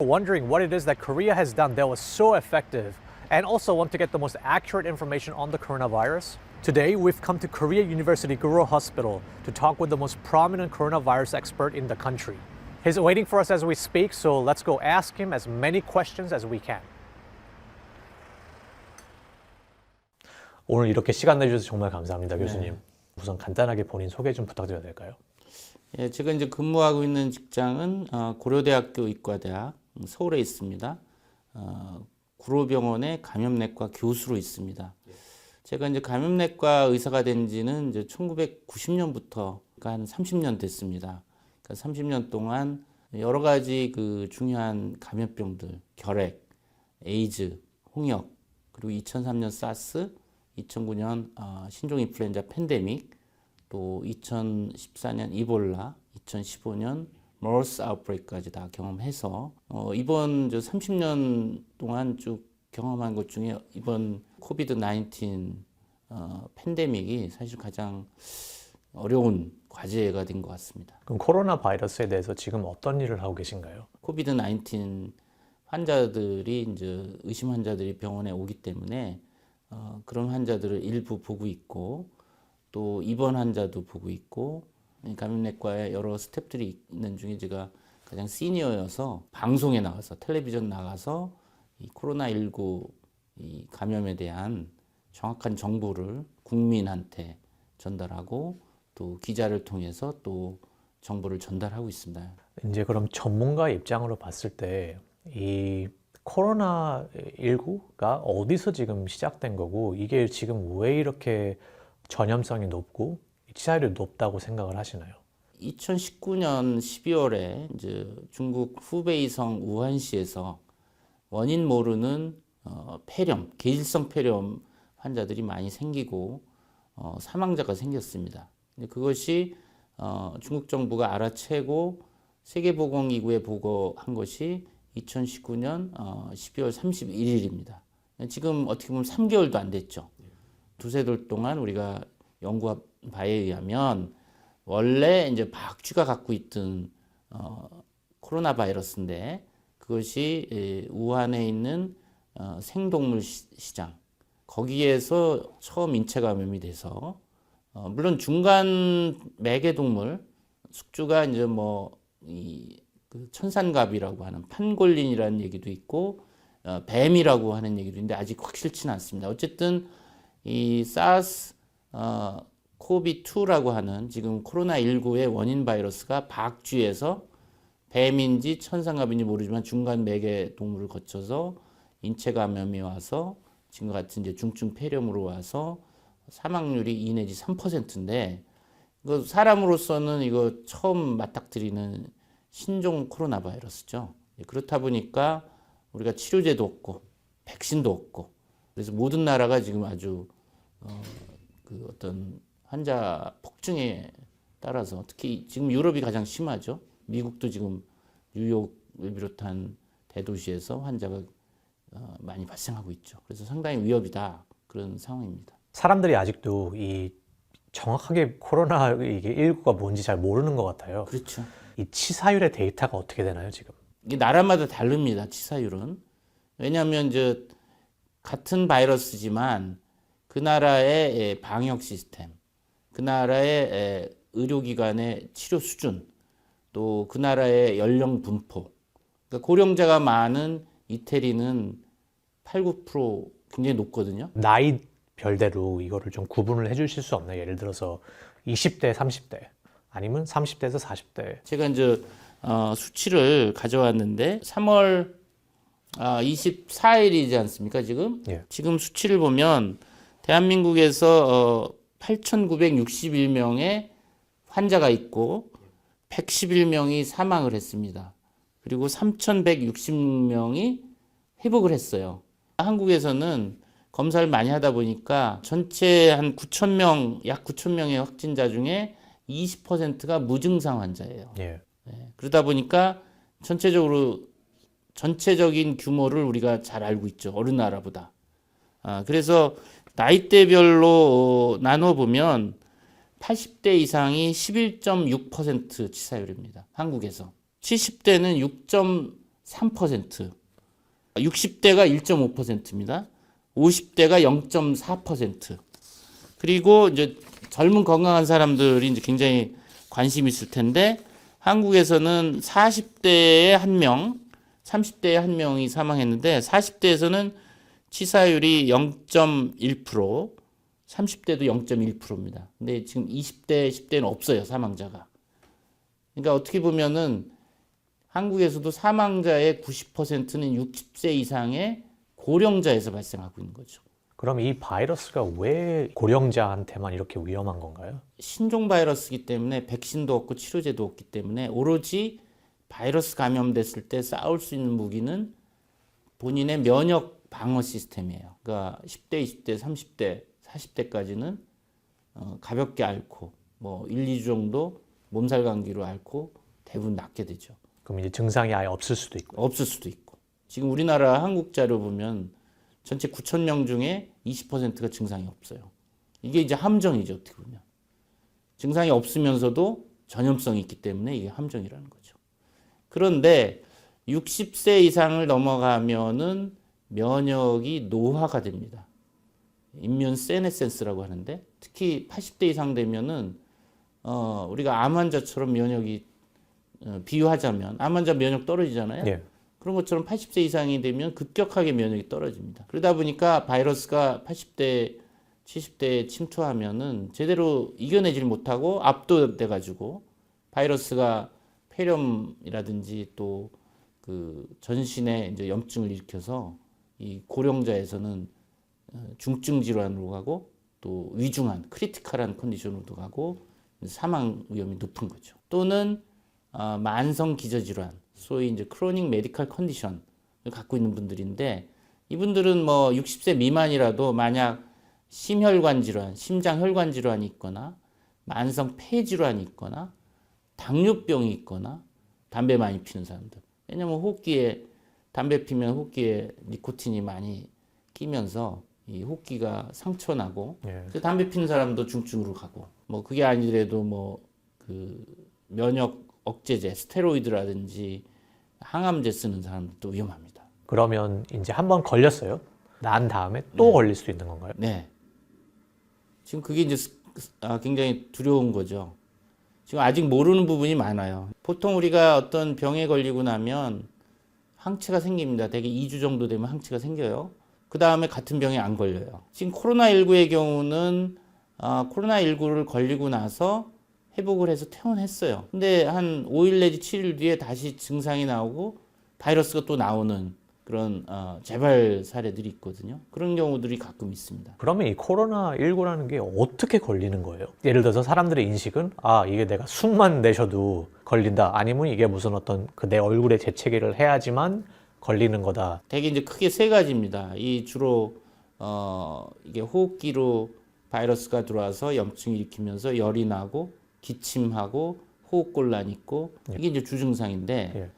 Wondering what it is that Korea has done that was so effective and also want to get the most accurate information on the coronavirus? Today, we've come to Korea University Guro Hospital to talk with the most prominent coronavirus expert in the country. He's waiting for us as we speak, so let's go ask him as many questions as we can. 오늘 이렇게 시간 내주셔서 정말 감사합니다, 교수님. 우선 간단하게 본인 소개 좀 부탁드려도 될까요? 예, 제가 이제 근무하고 있는 직장은 고려대학교 의과대학 서울에 있습니다. 구로병원의 감염내과 교수로 있습니다. 제가 이제 감염내과 의사가 된 지는 이제 1990년부터 한 30년 됐습니다. 그러니까 30년 동안 여러 가지 그 중요한 감염병들, 결핵, 에이즈, 홍역, 그리고 2003년 사스, 2009년 신종 인플루엔자 팬데믹, 또 2014년 이볼라, 2015년 머스 아웃브레이크까지 다 경험해서 이번 30년 동안 쭉 경험한 것 중에 이번 코비드 19 팬데믹이 사실 가장 어려운 과제가 된 것 같습니다. 그럼 코로나 바이러스에 대해서 지금 어떤 일을 하고 계신가요? 코비드 19 환자들이 이제 의심 환자들이 병원에 오기 때문에 그런 환자들을 일부 보고 있고 또 입원 환자도 보고 있고 감염내과에 여러 스태프들이 있는 중에 제가 가장 시니어여서 방송에 나가서 텔레비전 나가서 이 코로나19 이 감염에 대한 정확한 정보를 국민한테 전달하고 또 기자를 통해서 또 정보를 전달하고 있습니다. 이제 그럼 전문가 입장으로 봤을 때 이 코로나19가 어디서 지금 시작된 거고 이게 지금 왜 이렇게 전염성이 높고 치사율이 높다고 생각을 하시나요? 2019년 12월에 이제 중국 후베이성 우한시에서 원인 모르는 폐렴, 계질성 폐렴 환자들이 많이 생기고 사망자가 생겼습니다. 근데 그것이 중국 정부가 알아채고 세계보건기구에 보고한 것이 2019년 12월 31일입니다. 지금 어떻게 보면 3개월도 안 됐죠. 두세 달 동안 우리가 연구한 바에 의하면 원래 이제 박쥐가 갖고 있던 코로나 바이러스인데 그것이 우한에 있는 생동물 시장 거기에서 처음 인체 감염이 돼서 물론 중간 매개 동물 숙주가 이제 그 천산갑이라고 하는 판골린이라는 얘기도 있고 뱀이라고 하는 얘기도 있는데 아직 확실치는 않습니다. 어쨌든 이 사스 코비2라고 하는 지금 코로나19의 원인 바이러스가 박쥐에서 뱀인지 천상갑인지 모르지만 중간 매개 동물을 거쳐서 인체 감염이 와서 지금 같은 이제 중증 폐렴으로 와서 사망률이 2 내지 3%인데 이거 사람으로서는 이거 처음 맞닥뜨리는 신종 코로나 바이러스죠. 그렇다 보니까 우리가 치료제도 없고 백신도 없고 그래서 모든 나라가 지금 아주 그 어떤 환자 폭증에 따라서 특히 지금 유럽이 가장 심하죠. 미국도 지금 뉴욕을 비롯한 대도시에서 환자가 많이 발생하고 있죠. 그래서 상당히 위협이다 그런 상황입니다. 사람들이 아직도 이 정확하게 코로나 이게 19가 뭔지 잘 모르는 것 같아요. 그렇죠. 이 치사율의 데이터가 어떻게 되나요, 지금? 이게 나라마다 다릅니다. 치사율은. 왜냐하면 이제 같은 바이러스지만 그 나라의 방역 시스템, 그 나라의 의료기관의 치료 수준, 또 그 나라의 연령 분포. 그러니까 고령자가 많은 이태리는 8, 9% 굉장히 높거든요. 나이 별대로 이거를 좀 구분을 해주실 수 없나요? 예를 들어서 20대, 30대 아니면 30대에서 40대. 제가 이제 수치를 가져왔는데 3월 24일이지 않습니까 지금? 예. 지금 수치를 보면 대한민국에서 8,961명의 환자가 있고 111명이 사망을 했습니다. 그리고 3,160명이 회복을 했어요. 한국에서는 검사를 많이 하다 보니까 전체 한 9,000명, 약 9,000명의 확진자 중에 20%가 무증상 환자예요. 예. 네, 그러다 보니까 전체적인 규모를 우리가 잘 알고 있죠. 어느 나라보다. 그래서 나이대별로 나눠보면 80대 이상이 11.6% 치사율입니다. 한국에서. 70대는 3%, 60대가 1.5%입니다. 50대가 0.4%. 그리고 이제 젊은 건강한 사람들이 이제 굉장히 관심이 있을 텐데 한국에서는 40대에 1명, 30대에 1명이 사망했는데 40대에서는 치사율이 0.1%, 30대도 0.1%입니다. 근데 지금 20대, 10대는 없어요, 사망자가. 그러니까 어떻게 보면은 한국에서도 사망자의 90%는 60세 이상의 고령자에서 발생하고 있는 거죠. 그럼 이 바이러스가 왜 고령자한테만 이렇게 위험한 건가요? 신종 바이러스이기 때문에 백신도 없고 치료제도 없기 때문에 오로지 바이러스 감염됐을 때 싸울 수 있는 무기는 본인의 면역 방어 시스템이에요. 그러니까 10대, 20대, 30대, 40대까지는 가볍게 앓고 뭐 1, 2주 정도 몸살 감기로 앓고 대부분 낫게 되죠. 그럼 이제 증상이 아예 없을 수도 있고. 없을 수도 있고. 지금 우리나라 한국 자료 보면 전체 9,000명 중에 20%가 증상이 없어요. 이게 이제 함정이죠, 어떻게 보면. 증상이 없으면서도 전염성이 있기 때문에 이게 함정이라는 거죠. 그런데 60세 이상을 넘어가면은 면역이 노화가 됩니다. 임뮨 세네센스라고 하는데 특히 80대 이상 되면은 우리가 암 환자처럼 면역이 비유하자면 암 환자 면역 떨어지잖아요. 예. 그런 것처럼 80세 이상이 되면 급격하게 면역이 떨어집니다. 그러다 보니까 바이러스가 80대, 70대에 침투하면은 제대로 이겨내질 못하고 압도돼 가지고 바이러스가 폐렴이라든지 또 그 전신에 이제 염증을 일으켜서 이 고령자에서는 중증 질환으로 가고 또 위중한 크리티컬한 컨디션으로도 가고 사망 위험이 높은 거죠. 또는 만성 기저질환, 소위 이제 크로닉 메디컬 컨디션을 갖고 있는 분들인데 이분들은 뭐 60세 미만이라도 만약 심혈관 질환, 심장 혈관 질환이 있거나 만성 폐 질환이 있거나 당뇨병이 있거나 담배 많이 피는 사람들. 왜냐면 호흡기에 담배 피면 호흡기에 니코틴이 많이 끼면서 이 호흡기가 상처 나고 그래서 담배 피는 사람도 중증으로 가고 뭐 그게 아니더라도 뭐 그 면역 억제제, 스테로이드라든지 항암제 쓰는 사람들도 위험합니다. 그러면 이제 한번 걸렸어요. 난 다음에 또 걸릴 수 있는 건가요? 네. 지금 그게 이제 굉장히 두려운 거죠. 지금 아직 모르는 부분이 많아요. 보통 우리가 어떤 병에 걸리고 나면 항체가 생깁니다. 대개 2주 정도 되면 항체가 생겨요. 그 다음에 같은 병에 안 걸려요. 지금 코로나19의 경우는 코로나19를 걸리고 나서 회복을 해서 퇴원했어요. 근데 한 5일 내지 7일 뒤에 다시 증상이 나오고 바이러스가 또 나오는 그런 재발 사례들이 있거든요. 그런 경우들이 가끔 있습니다. 그러면 이 코로나19라는 게 어떻게 걸리는 거예요? 예를 들어서 사람들의 인식은 이게 내가 숨만 내쉬어도 걸린다. 아니면 이게 무슨 어떤 내 얼굴에 재채기를 해야지만 걸리는 거다. 되게 이제 크게 세 가지입니다. 이 주로 이게 호흡기로 바이러스가 들어와서 염증을 일으키면서 열이 나고 기침하고 호흡곤란 있고 이게 이제 주증상인데 예.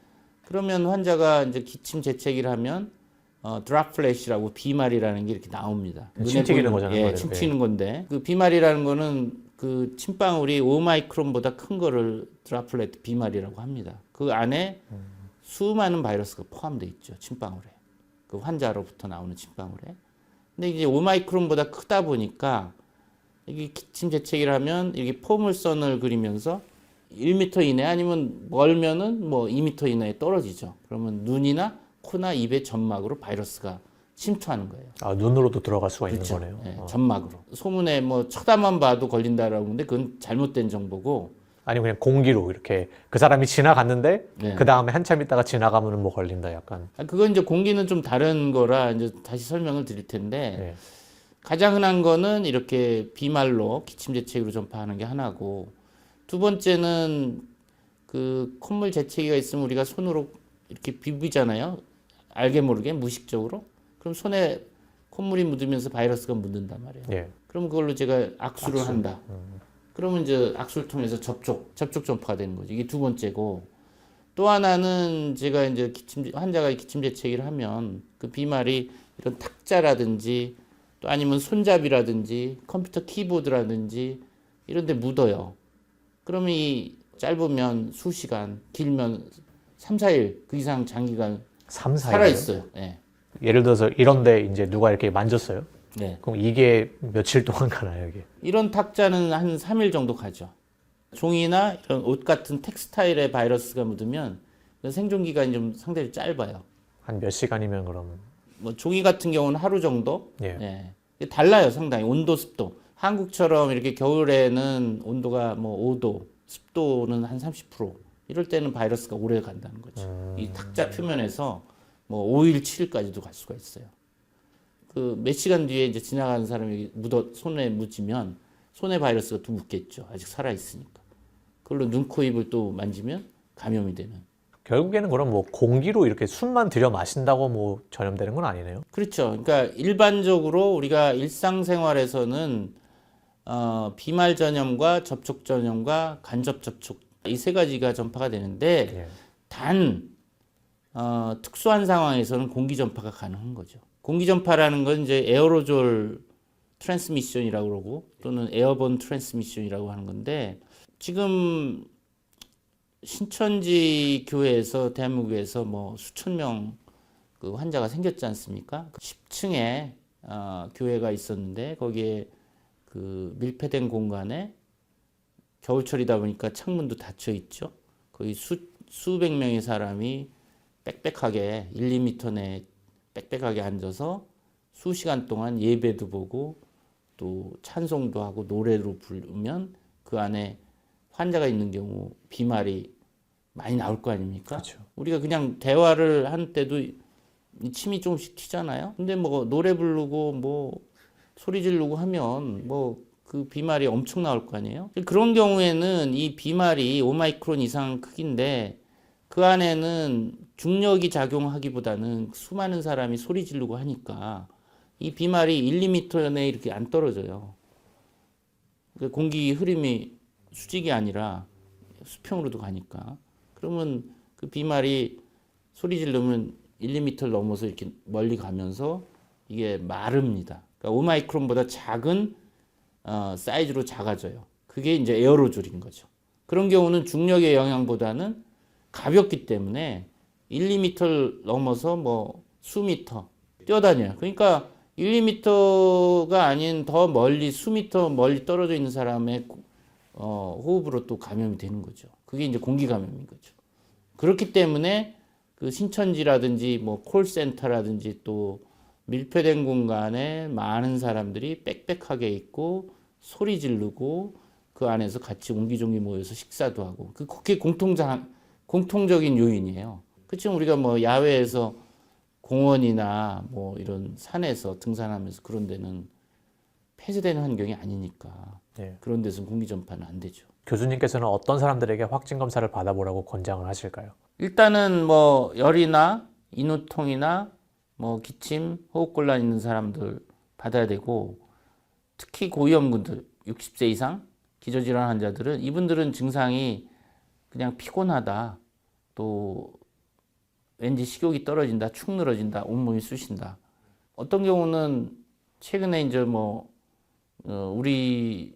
그러면 환자가 이제 기침 재채기를 하면 드랍 플래시라고 비말이라는 게 이렇게 나옵니다. 침 튀기는 거잖아요. 예, 침 튀는 건데 그 비말이라는 거는 그 침방울이 5마이크론보다 큰 거를 드랍플렛 비말이라고 합니다. 그 안에 수많은 바이러스가 포함되어 있죠. 침방울에. 그 환자로부터 나오는 침방울에. 근데 이제 5마이크론보다 크다 보니까 이게 기침 재채기를 하면 이게 포물선을 그리면서 1m 이내 아니면 멀면은 뭐 2m 이내에 떨어지죠. 그러면 눈이나 코나 입의 점막으로 바이러스가 침투하는 거예요. 눈으로도 들어갈 수가 그렇죠. 있는 거네요. 네, 점막으로. 소문에 뭐 쳐다만 봐도 걸린다라고 하는데 그건 잘못된 정보고. 아니면 그냥 공기로 이렇게 그 사람이 지나갔는데 네. 그 다음에 한참 있다가 지나가면 뭐 걸린다 약간. 그건 이제 공기는 좀 다른 거라 이제 다시 설명을 드릴 텐데 네. 가장 흔한 거는 이렇게 비말로 기침 재채기로 전파하는 게 하나고 두 번째는 그 콧물 재채기가 있으면 우리가 손으로 이렇게 비비잖아요. 알게 모르게 무의식적으로. 그럼 손에 콧물이 묻으면서 바이러스가 묻는단 말이에요. 예. 그럼 그걸로 제가 악수를 한다. 그러면 이제 악수를 통해서 접촉 전파가 되는 거죠. 이게 두 번째고 또 하나는 제가 이제 환자가 기침 재채기를 하면 그 비말이 이런 탁자라든지 또 아니면 손잡이라든지 컴퓨터 키보드라든지 이런 데 묻어요. 그러면 이 짧으면 수시간, 길면 3, 4일 그 이상 장기간 3, 4일 살아 있어요. 예. 예를 들어서 이런데 이제 누가 이렇게 만졌어요. 네. 그럼 이게 며칠 동안 가나요, 이게? 이런 탁자는 한 3일 정도 가죠. 종이나 이런 옷 같은 텍스타일에 바이러스가 묻으면 생존 기간이 좀 상당히 짧아요. 한 몇 시간이면 그러면? 뭐 종이 같은 경우는 하루 정도. 예. 예. 이게 달라요, 상당히 온도, 습도. 한국처럼 이렇게 겨울에는 온도가 뭐 5도, 습도는 한 30%. 이럴 때는 바이러스가 오래 간다는 거죠. 이 탁자 표면에서 뭐 5일, 7일까지도 갈 수가 있어요. 그 몇 시간 뒤에 이제 지나가는 사람이 손에 묻으면 손에 바이러스가 또 묻겠죠. 아직 살아 있으니까. 그걸로 눈, 코, 입을 또 만지면 감염이 되는. 결국에는 그럼 뭐 공기로 이렇게 숨만 들여 마신다고 뭐 전염되는 건 아니네요. 그렇죠. 그러니까 일반적으로 우리가 일상생활에서는 비말 전염과 접촉 전염과 간접 접촉 이 세 가지가 전파가 되는데 예. 단 특수한 상황에서는 공기 전파가 가능한 거죠. 공기 전파라는 건 이제 에어로졸 트랜스미션이라고 그러고 또는 에어본 트랜스미션이라고 하는 건데 지금 신천지 교회에서 대한민국에서 뭐 수천 명 그 환자가 생겼지 않습니까? 10층에 교회가 있었는데 거기에 그 밀폐된 공간에 겨울철이다 보니까 창문도 닫혀 있죠. 거기 수백 명의 사람이 빽빽하게 1, 2m 내에 빽빽하게 앉아서 수시간 동안 예배도 보고 또 찬송도 하고 노래로 부르면 그 안에 환자가 있는 경우 비말이 많이 나올 거 아닙니까? 그렇죠. 우리가 그냥 대화를 할 때도 침이 조금씩 튀잖아요. 근데 뭐 노래 부르고 뭐 소리 지르고 하면 뭐 그 비말이 엄청 나올 거 아니에요. 그런 경우에는 이 비말이 5마이크론 이상 크기인데 그 안에는 중력이 작용하기보다는 수많은 사람이 소리 지르고 하니까 이 비말이 1, 2m 내에 이렇게 안 떨어져요. 공기 흐름이 수직이 아니라 수평으로도 가니까. 그러면 그 비말이 소리 지르면 1, 2m를 넘어서 이렇게 멀리 가면서 이게 마릅니다. 그러니까 5마이크론보다 작은 사이즈로 작아져요. 그게 이제 에어로졸인 거죠. 그런 경우는 중력의 영향보다는 가볍기 때문에 1, 2m를 넘어서 뭐 수미터 뛰어다녀요. 그러니까 1, 2m가 아닌 더 멀리 수미터 멀리 떨어져 있는 사람의 호흡으로 또 감염이 되는 거죠. 그게 이제 공기 감염인 거죠. 그렇기 때문에 그 신천지라든지 뭐 콜센터라든지 또 밀폐된 공간에 많은 사람들이 빽빽하게 있고 소리 지르고 그 안에서 같이 옹기종기 모여서 식사도 하고 그게 공통적인 요인이에요. 그렇지만 우리가 뭐 야외에서 공원이나 뭐 이런 산에서 등산하면서 그런 데는 폐쇄되는 환경이 아니니까 예. 그런 데서는 공기 전파는 안 되죠. 교수님께서는 어떤 사람들에게 확진 검사를 받아보라고 권장을 하실까요? 일단은 뭐 열이나 인후통이나 뭐 기침, 호흡곤란 있는 사람들 받아야 되고 특히 고위험군들 60세 이상 기저질환 환자들은 이분들은 증상이 그냥 피곤하다 또 왠지 식욕이 떨어진다, 축 늘어진다, 온몸이 쑤신다. 어떤 경우는 최근에 이제 뭐 우리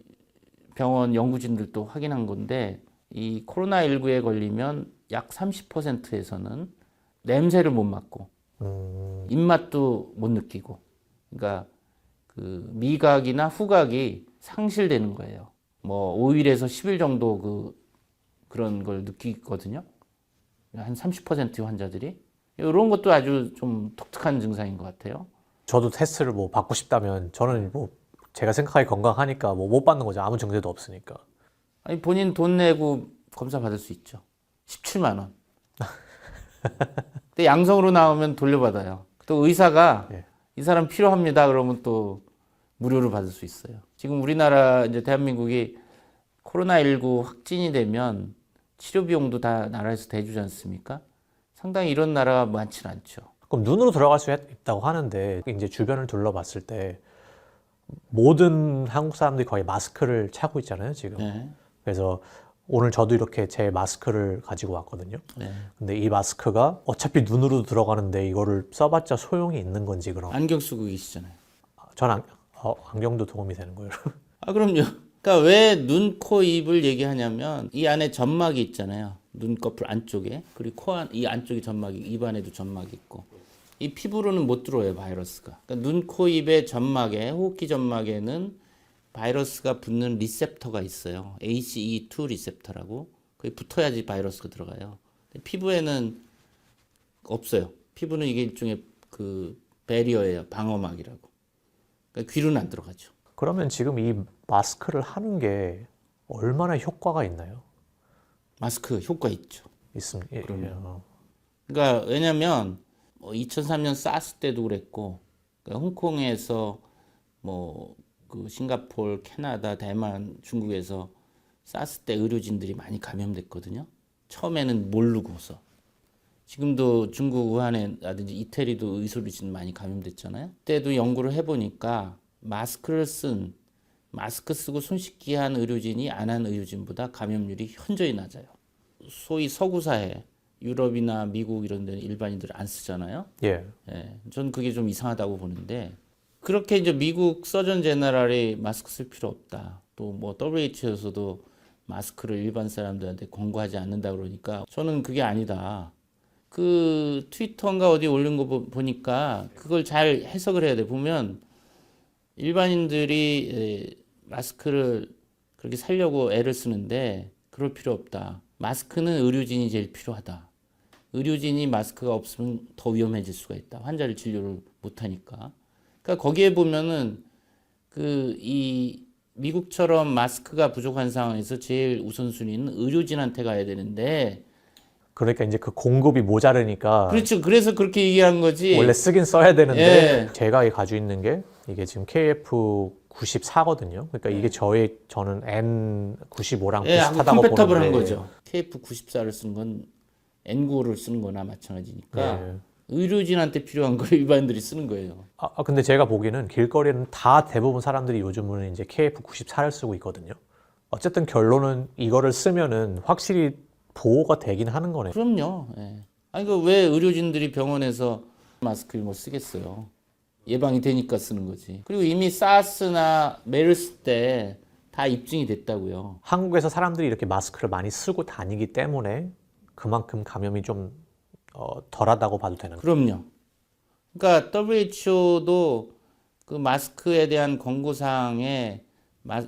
병원 연구진들도 확인한 건데 이 코로나19에 걸리면 약 30%에서는 냄새를 못 맡고 입맛도 못 느끼고 그러니까 그 미각이나 후각이 상실되는 거예요. 뭐 5일에서 10일 정도 그런 걸 느끼거든요. 한 30% 환자들이 이런 것도 아주 좀 독특한 증상인 것 같아요. 저도 테스트를 뭐 받고 싶다면 저는 뭐 제가 생각하기 건강하니까 뭐 못 받는 거죠. 아무 증세도 없으니까. 아니 본인 돈 내고 검사 받을 수 있죠. 17만 원. 근데 양성으로 나오면 돌려받아요. 또 의사가 예. 이 사람 필요합니다. 그러면 또 무료로 받을 수 있어요. 지금 우리나라 이제 대한민국이 코로나19 확진이 되면 치료 비용도 다 나라에서 대주지 않습니까? 상당히 이런 나라가 많지는 않죠. 그럼 눈으로 들어갈 수 있다고 하는데 이제 주변을 둘러봤을 때 모든 한국 사람들이 거의 마스크를 차고 있잖아요, 지금. 네. 그래서 오늘 저도 이렇게 제 마스크를 가지고 왔거든요. 네. 근데 이 마스크가 어차피 눈으로 들어가는데 이거를 써봤자 소용이 있는 건지 그럼. 안경 쓰고 계시잖아요. 전 안경도 도움이 되는 거예요. 아, 그럼요. 그러니까 왜 눈, 코, 입을 얘기하냐면 이 안에 점막이 있잖아요. 눈꺼풀 안쪽에, 그리고 이 안쪽에 점막이, 입안에도 점막이 있고, 이 피부로는 못 들어와요, 바이러스가. 그러니까 눈, 코, 입의 점막에, 호흡기 점막에는 바이러스가 붙는 리셉터가 있어요. ACE2 리셉터라고. 그게 붙어야지 바이러스가 들어가요. 피부에는 없어요. 피부는 이게 일종의 그 배리어예요. 방어막이라고. 그러니까 귀로는 안 들어가죠. 그러면 지금 이 마스크를 하는 게 얼마나 효과가 있나요? 마스크 효과 있죠. 있습니다. 예, 그럼요. 예. 그러니까 왜냐면 2003년 사스 때도 그랬고, 그러니까 홍콩에서 그 싱가포르, 캐나다, 대만, 중국에서 사스 때 의료진들이 많이 감염됐거든요. 처음에는 모르고서. 지금도 중국 우한에라든지 이태리도 의료진 많이 감염됐잖아요. 그때도 연구를 해보니까 마스크 쓰고 손 씻기 한 의료진이 안 한 의료진보다 감염률이 현저히 낮아요. 소위 서구 사회, 유럽이나 미국 이런 데는 일반인들 안 쓰잖아요. 예. 예, 전 그게 좀 이상하다고 보는데, 그렇게 이제 미국 서전 제너럴이 마스크 쓸 필요 없다. 또 WHO에서도 마스크를 일반 사람들한테 권고하지 않는다 그러니까 저는 그게 아니다. 그 트위터인가 어디 올린 거 보니까 그걸 잘 해석을 해야 돼. 보면 일반인들이 마스크를 그렇게 살려고 애를 쓰는데 그럴 필요 없다. 마스크는 의료진이 제일 필요하다. 의료진이 마스크가 없으면 더 위험해질 수가 있다. 환자를 진료를 못하니까. 그러니까 거기에 보면은 이 미국처럼 마스크가 부족한 상황에서 제일 우선순위는 의료진한테 가야 되는데, 그러니까 이제 그 공급이 모자르니까 그렇죠. 그래서 그렇게 얘기한 거지. 원래 쓰긴 써야 되는데 예. 제가 가지고 있는 게 이게 지금 KF94거든요. 그러니까 이게 저는 N95랑 예, 하고 비슷하다고 컴패터블한 보는데 거죠. KF94를 쓰는 건 N95를 쓰는 거나 마찬가지니까 예. 의료진한테 필요한 걸 일반인들이 쓰는 거예요. 근데 제가 보기에는 길거리에는 다 대부분 사람들이 요즘은 이제 KF94를 쓰고 있거든요. 어쨌든 결론은 이거를 쓰면은 확실히 보호가 되긴 하는 거네요. 그럼요. 예. 아니 왜 의료진들이 병원에서 마스크를 쓰겠어요? 예방이 되니까 쓰는 거지. 그리고 이미 사스나 메르스 때 다 입증이 됐다고요. 한국에서 사람들이 이렇게 마스크를 많이 쓰고 다니기 때문에 그만큼 감염이 좀 덜하다고 봐도 되는 거예요. 그럼요. 그러니까 WHO도 그 마스크에 대한 권고사항에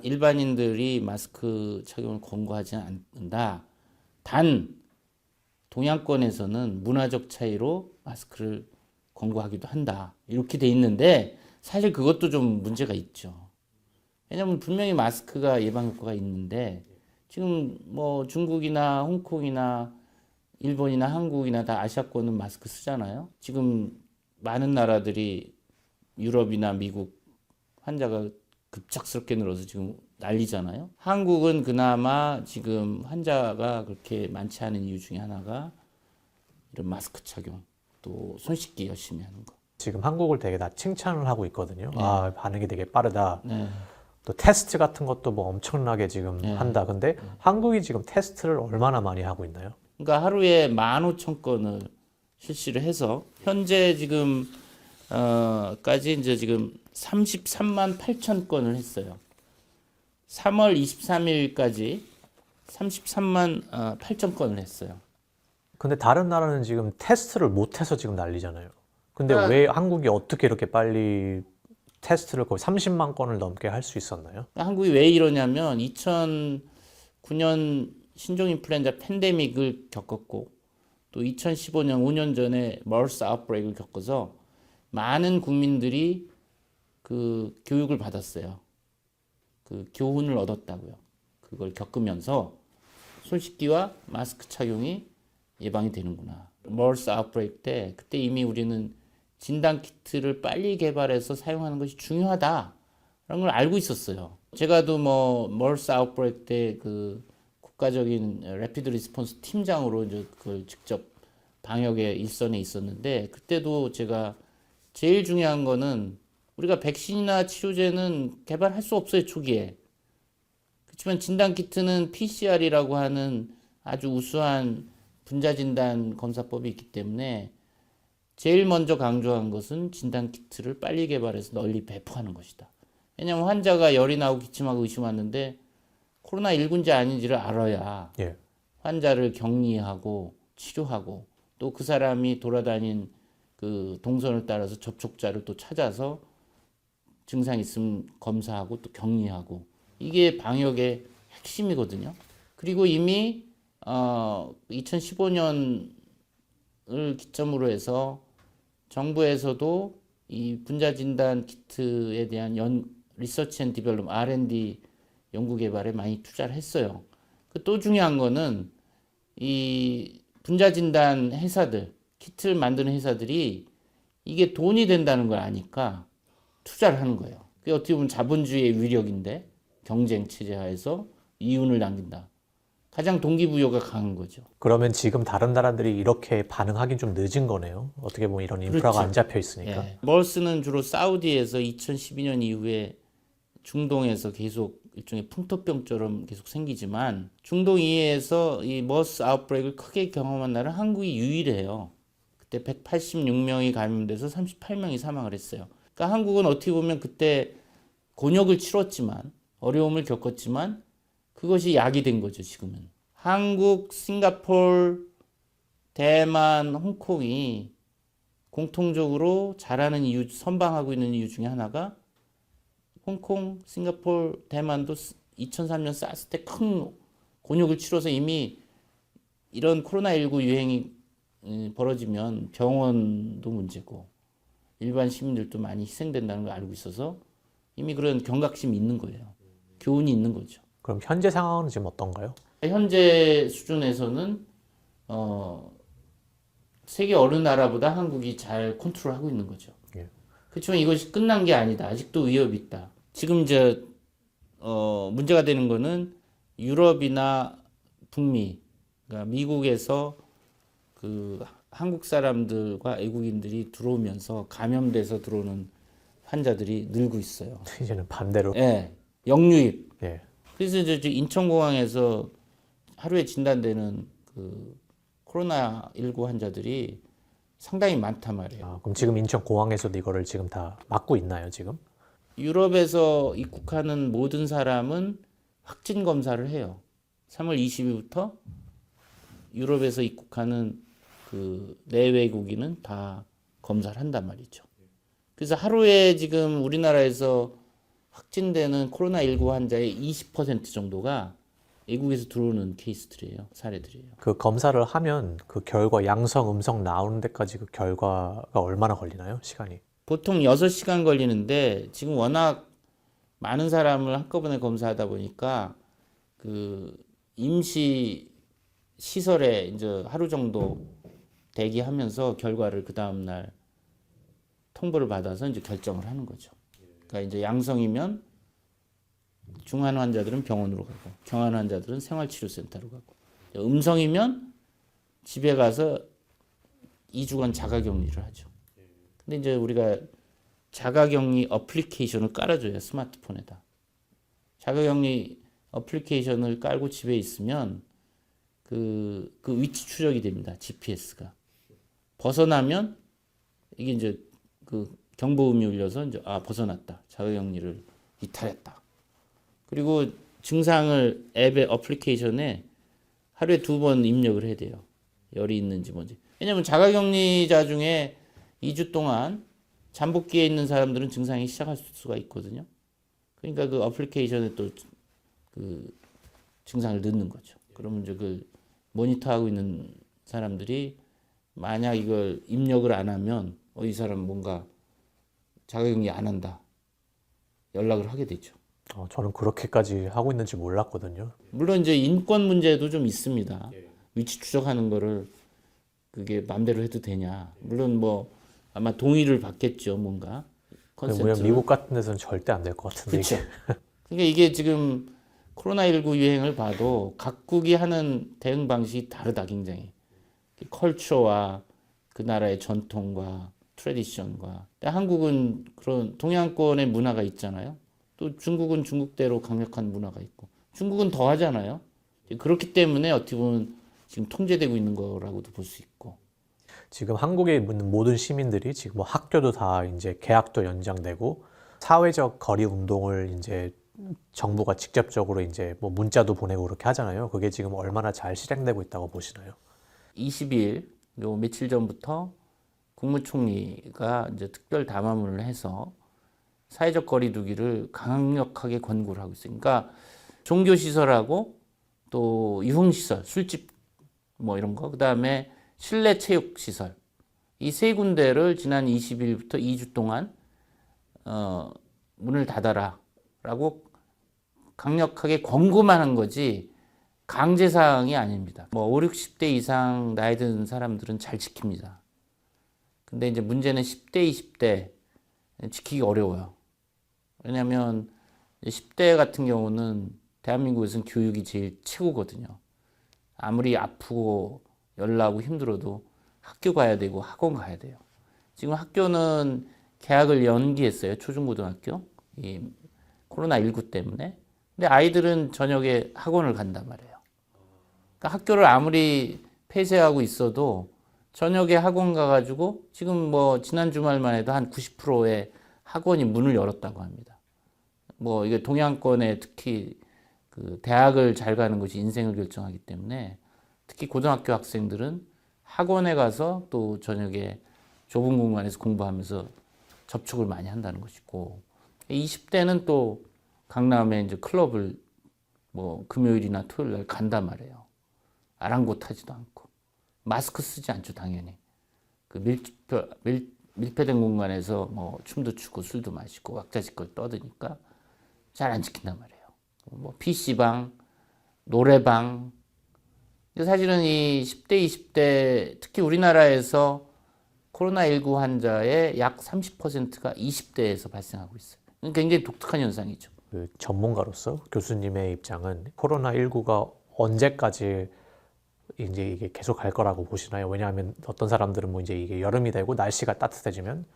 일반인들이 마스크 착용을 권고하지 않는다. 단 동양권에서는 문화적 차이로 마스크를 권고하기도 한다. 이렇게 돼 있는데 사실 그것도 좀 문제가 있죠. 왜냐하면 분명히 마스크가 예방 효과가 있는데 지금 중국이나 홍콩이나 일본이나 한국이나 다 아시아권은 마스크 쓰잖아요. 지금 많은 나라들이 유럽이나 미국 환자가 급작스럽게 늘어서 지금 난리잖아요. 한국은 그나마 지금 환자가 그렇게 많지 않은 이유 중에 하나가 이런 마스크 착용, 또 손 씻기 열심히 하는 거. 지금 한국을 되게 다 칭찬을 하고 있거든요. 네. 반응이 되게 빠르다. 네. 또 테스트 같은 것도 엄청나게 지금 한다. 근데 한국이 지금 테스트를 얼마나 많이 하고 있나요? 그러니까 하루에 15,000건을 실시를 해서 현재 지금 까지 이제 지금 33만 8천 건을 했어요. 3월 23일까지 33만 8천 건을 했어요. 근데 다른 나라는 지금 테스트를 못해서 지금 난리잖아요. 근데 왜 한국이 어떻게 이렇게 빨리 테스트를 거의 30만 건을 넘게 할 수 있었나요? 한국이 왜 이러냐면 2009년 신종 인플루엔자 팬데믹을 겪었고 또 2015년 5년 전에 머스 아웃브레이크를 겪어서 많은 국민들이 그 교육을 받았어요. 그 교훈을 얻었다고요. 그걸 겪으면서 손 씻기와 마스크 착용이 예방이 되는구나. 머스 아웃브레이크 때 그때 이미 우리는 진단 키트를 빨리 개발해서 사용하는 것이 중요하다라는 걸 알고 있었어요. 제가도 머스 아웃브레이크 때 그 국가적인 래피드 리스폰스 팀장으로 이제 그걸 직접 방역의 일선에 있었는데 그때도 제가 제일 중요한 거는 우리가 백신이나 치료제는 개발할 수 없어요, 초기에. 그렇지만 진단키트는 PCR이라고 하는 아주 우수한 분자진단 검사법이 있기 때문에 제일 먼저 강조한 것은 진단키트를 빨리 개발해서 널리 배포하는 것이다. 왜냐하면 환자가 열이 나고 기침하고 의심 왔는데 코로나19인지 아닌지를 알아야 예. 환자를 격리하고 치료하고 또 그 사람이 돌아다닌 그 동선을 따라서 접촉자를 또 찾아서 증상 있으면 검사하고 또 격리하고 이게 방역의 핵심이거든요. 그리고 이미 2015년을 기점으로 해서 정부에서도 이 분자진단 키트에 대한 리서치 앤 디벨롭 R&D 연구 개발에 많이 투자를 했어요. 또 중요한 거는 이 분자진단 회사들, 키트를 만드는 회사들이 이게 돈이 된다는 걸 아니까 투자를 하는 거예요. 그게 어떻게 보면 자본주의의 위력인데 경쟁 체제 하에서 이윤을 남긴다. 가장 동기부여가 강한 거죠. 그러면 지금 다른 나라들이 이렇게 반응하긴 좀 늦은 거네요. 어떻게 보면 이런 인프라가 그렇죠. 안 잡혀 있으니까. 예. 머스는 주로 사우디에서 2012년 이후에 중동에서 계속 일종의 풍토병처럼 계속 생기지만 중동 이해에서 이 머스 아웃브레이크를 크게 경험한 나라는 한국이 유일해요. 그때 186명이 감염돼서 38명이 사망을 했어요. 그러니까 한국은 어떻게 보면 그때 곤욕을 치렀지만 어려움을 겪었지만 그것이 약이 된 거죠, 지금은. 한국, 싱가포르, 대만, 홍콩이 공통적으로 잘하는 이유, 선방하고 있는 이유 중에 하나가 홍콩, 싱가포르, 대만도 2003년 사스 때 큰 곤욕을 치러서 이미 이런 코로나19 유행이 벌어지면 병원도 문제고 일반 시민들도 많이 희생된다는 걸 알고 있어서 이미 그런 경각심이 있는 거예요. 교훈이 있는 거죠. 그럼 현재 상황은 지금 어떤가요? 현재 수준에서는 세계 어느 나라보다 한국이 잘 컨트롤하고 있는 거죠. 예. 그렇지만 이것이 끝난 게 아니다. 아직도 위협이 있다. 지금 이제 문제가 되는 거는 유럽이나 북미, 그러니까 미국에서 그 한국 사람들과 외국인들이 들어오면서 감염돼서 들어오는 환자들이 늘고 있어요. 이제는 반대로. 예, 역유입. 예. 그래서 이제 인천공항에서 하루에 진단되는 그 코로나19 환자들이 상당히 많단 말이에요. 아, 그럼 지금 인천 공항에서도 이거를 지금 다 막고 있나요, 지금? 유럽에서 입국하는 모든 사람은 확진 검사를 해요. 3월 20일부터 유럽에서 입국하는 그 내외국인은 다 검사를 한단 말이죠. 그래서 하루에 지금 우리나라에서 확진되는 코로나19 환자의 20% 정도가 외국에서 들어오는 케이스들이에요. 사례들이에요. 그 검사를 하면 그 결과 양성, 음성 나오는 데까지 그 결과가 얼마나 걸리나요, 시간이? 보통 6시간 걸리는데 지금 워낙 많은 사람을 한꺼번에 검사하다 보니까 그 임시 시설에 이제 하루 정도 대기하면서 결과를 그 다음 날 통보를 받아서 이제 결정을 하는 거죠. 그러니까 이제 양성이면 중환 환자들은 병원으로 가고 경환 환자들은 생활치료센터로 가고 음성이면 집에 가서 2주간 자가격리를 하죠. 근데 이제 우리가 자가격리 어플리케이션을 깔아줘요. 스마트폰에다. 자가격리 어플리케이션을 깔고 집에 있으면 그 위치 추적이 됩니다. GPS가. 벗어나면 이게 이제 그 경보음이 울려서 이제 벗어났다. 자가격리를 이탈했다. 그리고 증상을 앱의 어플리케이션에 하루에 2번 입력을 해야 돼요. 열이 있는지 뭔지. 왜냐면 자가격리자 중에 2주 동안 잠복기에 있는 사람들은 증상이 시작할 수가 있거든요. 그러니까 그 어플리케이션에 또 그 증상을 넣는 거죠. 그러면 이제 그 모니터하고 있는 사람들이 만약 이걸 입력을 안 하면 이 사람 뭔가 자가격리 안 한다. 연락을 하게 되죠. 저는 그렇게까지 하고 있는지 몰랐거든요. 물론 이제 인권 문제도 좀 있습니다. 위치 추적하는 거를 그게 마음대로 해도 되냐. 물론 뭐 아마 동의를 받겠죠, 뭔가. 왜냐면 미국 같은 데서는 절대 안 될 것 같은데. 그렇죠. 그러니까 이게 지금 코로나19 유행을 봐도 각국이 하는 대응 방식이 다르다, 굉장히. 컬처와 그 나라의 전통과 트래디션과. 한국은 그런 동양권의 문화가 있잖아요. 또 중국은 중국대로 강력한 문화가 있고. 중국은 더 하잖아요. 그렇기 때문에 어떻게 보면 지금 통제되고 있는 거라고도 볼 수 있고. 지금 한국에 있는 모든 시민들이 지금 뭐 학교도 다 이제 개학도 연장되고 사회적 거리 운동을 이제 정부가 직접적으로 이제 뭐 문자도 보내고 그렇게 하잖아요. 그게 지금 얼마나 잘 실행되고 있다고 보시나요? 22일, 요 며칠 전부터 국무총리가 이제 특별 담화문을 해서 사회적 거리 두기를 강력하게 권고를 하고 있어요. 그러니까 종교 시설하고 또 유흥 시설, 술집 뭐 이런 거, 그다음에 실내 체육 시설 이 세 군데를 지난 20일부터 2주 동안 문을 닫아라라고 강력하게 권고만 한 거지 강제 사항이 아닙니다. 뭐 5, 60대 이상 나이 든 사람들은 잘 지킵니다. 근데 이제 문제는 10대, 20대 지키기 어려워요. 왜냐하면 10대 같은 경우는 대한민국에서는 교육이 제일 최고거든요. 아무리 아프고 열나고 힘들어도 학교 가야 되고 학원 가야 돼요. 지금 학교는 개학을 연기했어요. 초중고등학교. 이 코로나19 때문에. 근데 아이들은 저녁에 학원을 간단 말이에요. 그러니까 학교를 아무리 폐쇄하고 있어도 저녁에 학원 가가지고 지금 뭐 지난 주말만 해도 한 90%의 학원이 문을 열었다고 합니다. 뭐 이게 동양권에 특히 그 대학을 잘 가는 것이 인생을 결정하기 때문에 특히 고등학교 학생들은 학원에 가서 또 저녁에 좁은 공간에서 공부하면서 접촉을 많이 한다는 것이고 20대는 또 강남에 이제 클럽을 뭐 금요일이나 토요일 날 간단 말이에요. 아랑곳하지도 않고 마스크 쓰지 않죠 당연히. 그 밀폐된 공간에서 뭐 춤도 추고 술도 마시고 왁자지껄 떠드니까 잘 안 지킨단 말이에요. 뭐 PC방, 노래방. 사실은 이 10대, 20대 특히 우리나라에서 코로나19 환자의 약 30%가 20대에서 발생하고 있어요. 굉장히 독특한 현상이죠. 그 전문가로서 교수님의 입장은 코로나19가 언제까지 이제 이게 계속 갈 거라고 보시나요? 왜냐하면 어떤 사람들은 뭐 이제 이게 여름이 되고 날씨가 따뜻해지면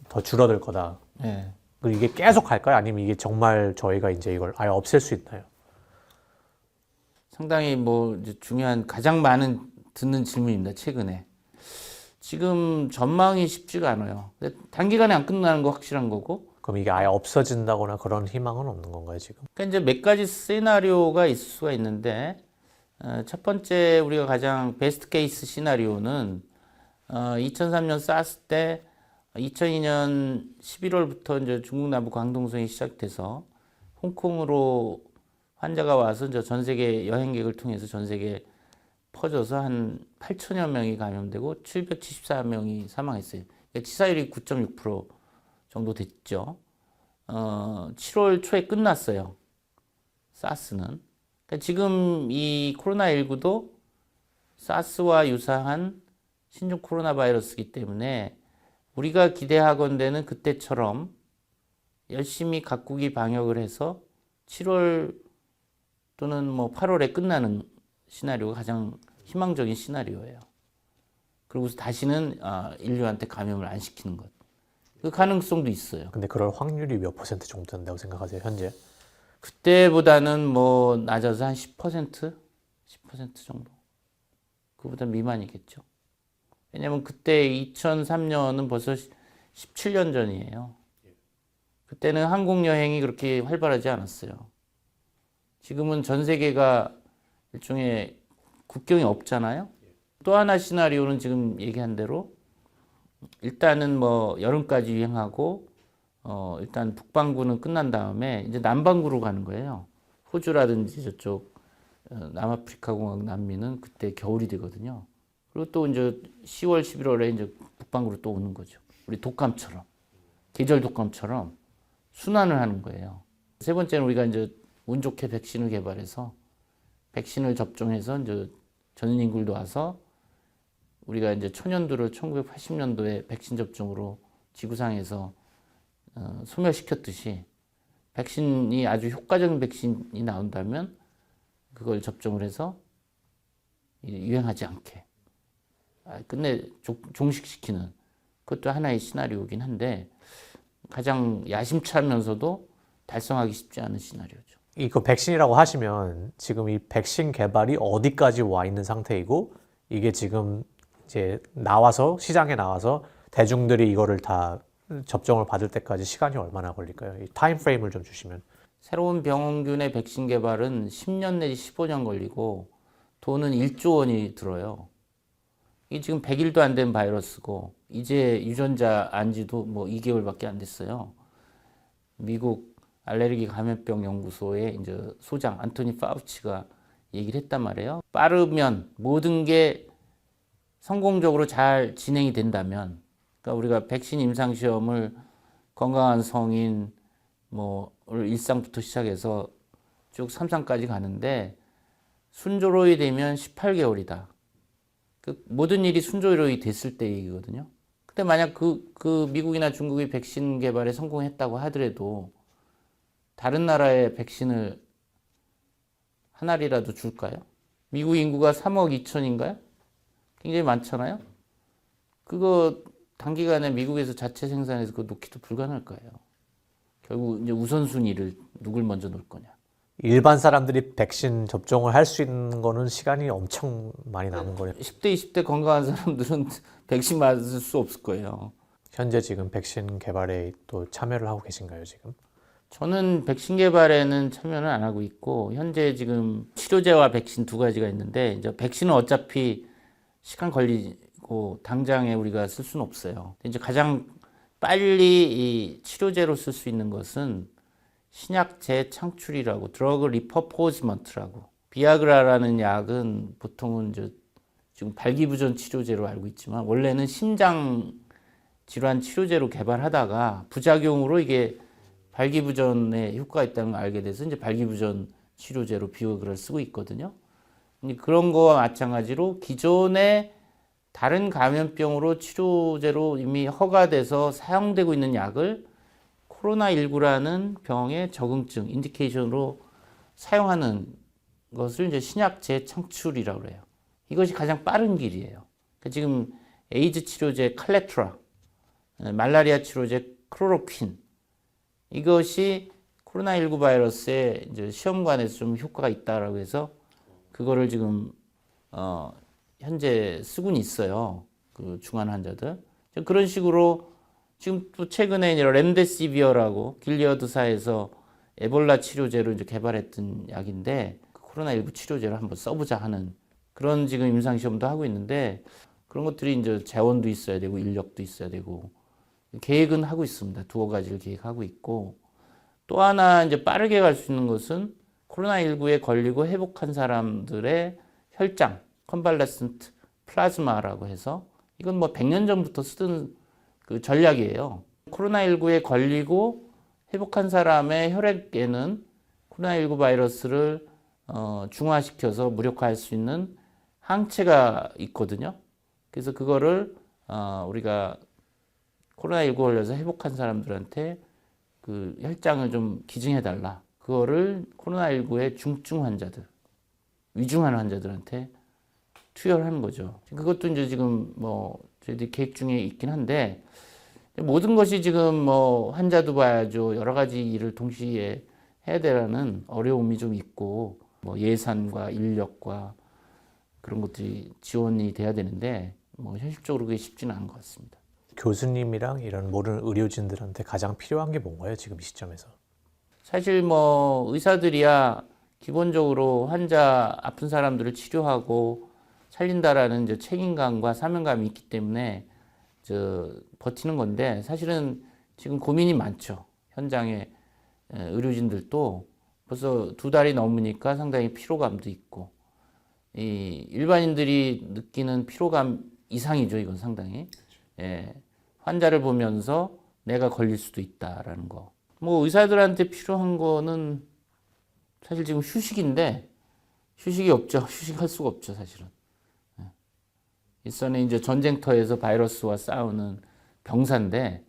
더 줄어들 거다. 네. 그리고 이게 계속 갈까요? 아니면 이게 정말 저희가 이제 이걸 아예 없앨 수 있나요? 상당히 뭐 이제 중요한 가장 많은 듣는 질문입니다. 최근에. 지금 전망이 쉽지가 않아요. 근데 단기간에 안 끝나는 거 확실한 거고. 그럼 이게 아예 없어진다거나 그런 희망은 없는 건가요, 지금? 그러니까 이제 몇 가지 시나리오가 있을 수가 있는데 첫 번째 우리가 가장 베스트 케이스 시나리오는 2003년 사스 때 2002년 11월부터 이제 중국 남부 광동성이 시작돼서 홍콩으로 환자가 와서 이제 전 세계 여행객을 통해서 전 세계에 퍼져서 한 8천여 명이 감염되고 774명이 사망했어요. 그러니까 치사율이 9.6% 정도 됐죠. 7월 초에 끝났어요. 사스는. 그러니까 지금 이 코로나19도 사스와 유사한 신종 코로나 바이러스이기 때문에 우리가 기대하건대는 그때처럼 열심히 각국이 방역을 해서 7월 또는 뭐 8월에 끝나는 시나리오가 가장 희망적인 시나리오예요. 그리고 다시는 인류한테 감염을 안 시키는 것. 그 가능성도 있어요. 근데 그럴 확률이 몇 퍼센트 정도 된다고 생각하세요, 현재? 그때보다는 뭐 낮아서 한 10%? 10% 정도. 그보다 미만이겠죠. 왜냐면 그때 2003년은 벌써 17년 전이에요. 그때는 항공 여행이 그렇게 활발하지 않았어요. 지금은 전 세계가 일종의 국경이 없잖아요. 또 하나 시나리오는 지금 얘기한 대로 일단은 뭐 여름까지 유행하고 일단 북반구는 끝난 다음에 이제 남반구로 가는 거예요. 호주라든지 저쪽 남아프리카 공화국 남미는 그때 겨울이 되거든요. 그리고 또 이제 10월, 11월에 이제 북반구로 또 오는 거죠. 우리 독감처럼 계절 독감처럼 순환을 하는 거예요. 세 번째는 우리가 이제 운 좋게 백신을 개발해서 백신을 접종해서 이제 전 인구도 와서 우리가 이제 초년도를 1980년도에 백신 접종으로 지구상에서 소멸시켰듯이 백신이 아주 효과적인 백신이 나온다면 그걸 접종을 해서 유행하지 않게 끝내 종식시키는 그것도 하나의 시나리오긴 한데 가장 야심차면서도 달성하기 쉽지 않은 시나리오죠. 이거 백신이라고 하시면 지금 이 백신 개발이 어디까지 와 있는 상태이고 이게 지금 이제 나와서 시장에 나와서 대중들이 이거를 다 접종을 받을 때까지 시간이 얼마나 걸릴까요? 이 타임 프레임을 좀 주시면. 새로운 병원균의 백신 개발은 10년 내지 15년 걸리고 돈은 1조 원이 들어요. 이게 지금 100일도 안 된 바이러스고 이제 유전자 안지도 뭐 2개월밖에 안 됐어요. 미국 알레르기 감염병 연구소의 이제 소장 안토니 파우치가 얘기를 했단 말이에요. 빠르면 모든 게 성공적으로 잘 진행이 된다면, 그러니까 우리가 백신 임상 시험을 건강한 성인 뭐를 일상부터 시작해서 쭉 3상까지 가는데 순조로이 되면 18개월이다. 그 모든 일이 순조로이 됐을 때 얘기거든요. 근데 만약 그 미국이나 중국이 백신 개발에 성공했다고 하더라도 다른 나라에 백신을 한 알이라도 줄까요? 미국 인구가 3억 2천인가요? 굉장히 많잖아요. 그거 단기간에 미국에서 자체 생산해서 그거 놓기도 불가능할 거예요. 결국 이제 우선순위를 누굴 먼저 놓을 거냐. 일반 사람들이 백신 접종을 할 수 있는 거는 시간이 엄청 많이 남은 거예요. 10대, 20대 건강한 사람들은 백신 맞을 수 없을 거예요. 현재 지금 백신 개발에 또 참여를 하고 계신가요, 지금? 저는 백신 개발에는 참여는 안 하고 있고, 현재 지금 치료제와 백신 두 가지가 있는데, 이제 백신은 어차피 시간 걸리고 당장에 우리가 쓸 수는 없어요. 이제 가장 빨리 이 치료제로 쓸 수 있는 것은 신약 재창출이라고, 드러그 리퍼포즈먼트라고. 비아그라라는 약은 보통은 이제 지금 발기부전 치료제로 알고 있지만 원래는 심장 질환 치료제로 개발하다가 부작용으로 이게 발기부전에 효과가 있다는 걸 알게 돼서 이제 발기부전 치료제로 비아그라를 쓰고 있거든요. 그런 거와 마찬가지로 기존의 다른 감염병으로 치료제로 이미 허가돼서 사용되고 있는 약을 코로나19라는 병의 적응증, 인디케이션으로 사용하는 것을 이제 신약 재창출이라고 그래요. 이것이 가장 빠른 길이에요. 그러니까 지금 에이즈 치료제 칼레트라, 말라리아 치료제 클로로퀸, 이것이 코로나19 바이러스에 이제 시험관에서 좀 효과가 있다라고 해서 그거를 지금 현재 쓰고는 있어요. 그 중환 환자들. 그런 식으로 지금 또 최근에 이제 렘데시비어라고 길리어드사에서 에볼라 치료제로 이제 개발했던 약인데 코로나19 치료제로 한번 써보자 하는 그런 지금 임상 시험도 하고 있는데 그런 것들이 이제 재원도 있어야 되고 인력도 있어야 되고 계획은 하고 있습니다. 두어 가지를 계획하고 있고 또 하나 이제 빠르게 갈 수 있는 것은 코로나19에 걸리고 회복한 사람들의 혈장, 컨발레센트 플라즈마라고 해서 이건 뭐 100년 전부터 쓰던 그 전략이에요. 코로나19에 걸리고 회복한 사람의 혈액에는 코로나19 바이러스를 중화시켜서 무력화할 수 있는 항체가 있거든요. 그래서 그거를 우리가 코로나19 걸려서 회복한 사람들한테 그 혈장을 좀 기증해달라. 그거를 코로나19의 중증 환자들, 위중한 환자들한테 투여하는 거죠. 그것도 이제 지금 뭐 저희들이 계획 중에 있긴 한데 모든 것이 지금 뭐 환자도 봐야죠. 여러 가지 일을 동시에 해야 되라는 어려움이 좀 있고 뭐 예산과 인력과 그런 것들이 지원이 돼야 되는데 뭐 현실적으로 그게 쉽지는 않은 것 같습니다. 교수님이랑 이런 모든 의료진들한테 가장 필요한 게 뭔가요, 지금 이 시점에서? 사실 뭐 의사들이야 기본적으로 환자 아픈 사람들을 치료하고 살린다라는 이제 책임감과 사명감이 있기 때문에 버티는 건데 사실은 지금 고민이 많죠. 현장에 의료진들도 벌써 2달이 넘으니까 상당히 피로감도 있고 이 일반인들이 느끼는 피로감 이상이죠. 이건 상당히 예, 환자를 보면서 내가 걸릴 수도 있다라는 거. 뭐 의사들한테 필요한 거는 사실 지금 휴식인데 휴식이 없죠. 휴식할 수가 없죠, 사실은. 일선에 이제 전쟁터에서 바이러스와 싸우는 병사인데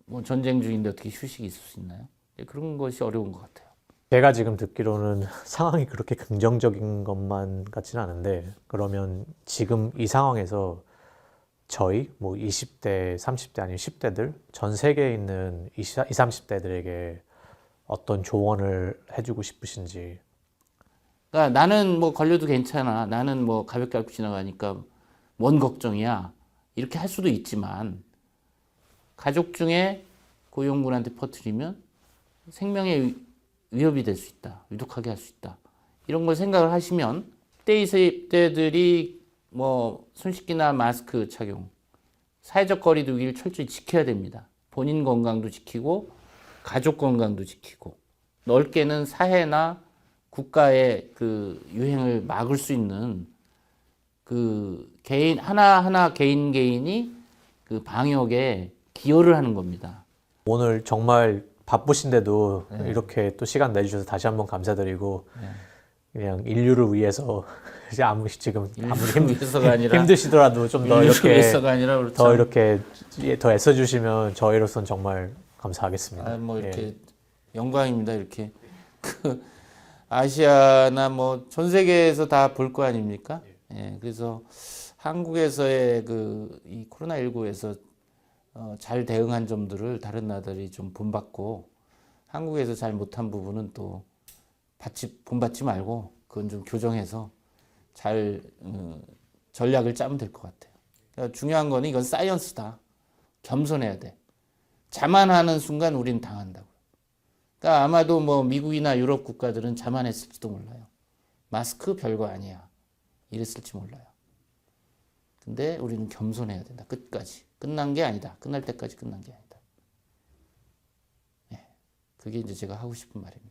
뭐 전쟁 중인데 어떻게 휴식이 있을 수 있나요? 그런 것이 어려운 것 같아요. 제가 지금 듣기로는 상황이 그렇게 긍정적인 것만 같지는 않은데 그러면 지금 이 상황에서 저희 뭐 20대, 30대 아니면 10대들 전 세계에 있는 20, 30대들에게 어떤 조언을 해주고 싶으신지. 그러니까 나는 뭐 걸려도 괜찮아. 나는 뭐 가볍게 앓고 지나가니까 뭔 걱정이야. 이렇게 할 수도 있지만 가족 중에 고위험군한테 퍼뜨리면 생명에 위협이 될 수 있다. 위독하게 할 수 있다. 이런 걸 생각을 하시면 20대들이 뭐 손씻기나 마스크 착용, 사회적 거리 두기를 철저히 지켜야 됩니다. 본인 건강도 지키고 가족 건강도 지키고 넓게는 사회나 국가의 그 유행을 막을 수 있는 그 개인 하나하나 개인이 그 방역에 기여를 하는 겁니다. 오늘 정말 바쁘신데도 이렇게 또 시간 내주셔서 다시 한번 감사드리고 그냥 인류를 위해서 이제 지금 아무리 위해서가 아니라 힘드시더라도 좀 더 인류를 이렇게 위해서가 아니라 그렇죠. 더 이렇게 더 애써주시면 저희로서는 정말 감사하겠습니다. 뭐 이렇게 예. 영광입니다. 이렇게 그 아시아나 뭐 전 세계에서 다 볼 거 아닙니까? 예, 그래서 한국에서의 그 이 코로나19에서 잘 대응한 점들을 다른 나라들이 좀 본받고 한국에서 잘 못한 부분은 또 본받지 말고 그건 좀 교정해서 잘 전략을 짜면 될 것 같아요. 그러니까 중요한 거는 이건 사이언스다. 겸손해야 돼. 자만하는 순간 우리는 당한다고. 그러니까 아마도 뭐 미국이나 유럽 국가들은 자만했을지도 몰라요. 마스크 별거 아니야. 이랬을지 몰라요. 근데 우리는 겸손해야 된다. 끝까지. 끝난 게 아니다. 끝날 때까지 끝난 게 아니다. 네. 그게 이제 제가 하고 싶은 말입니다.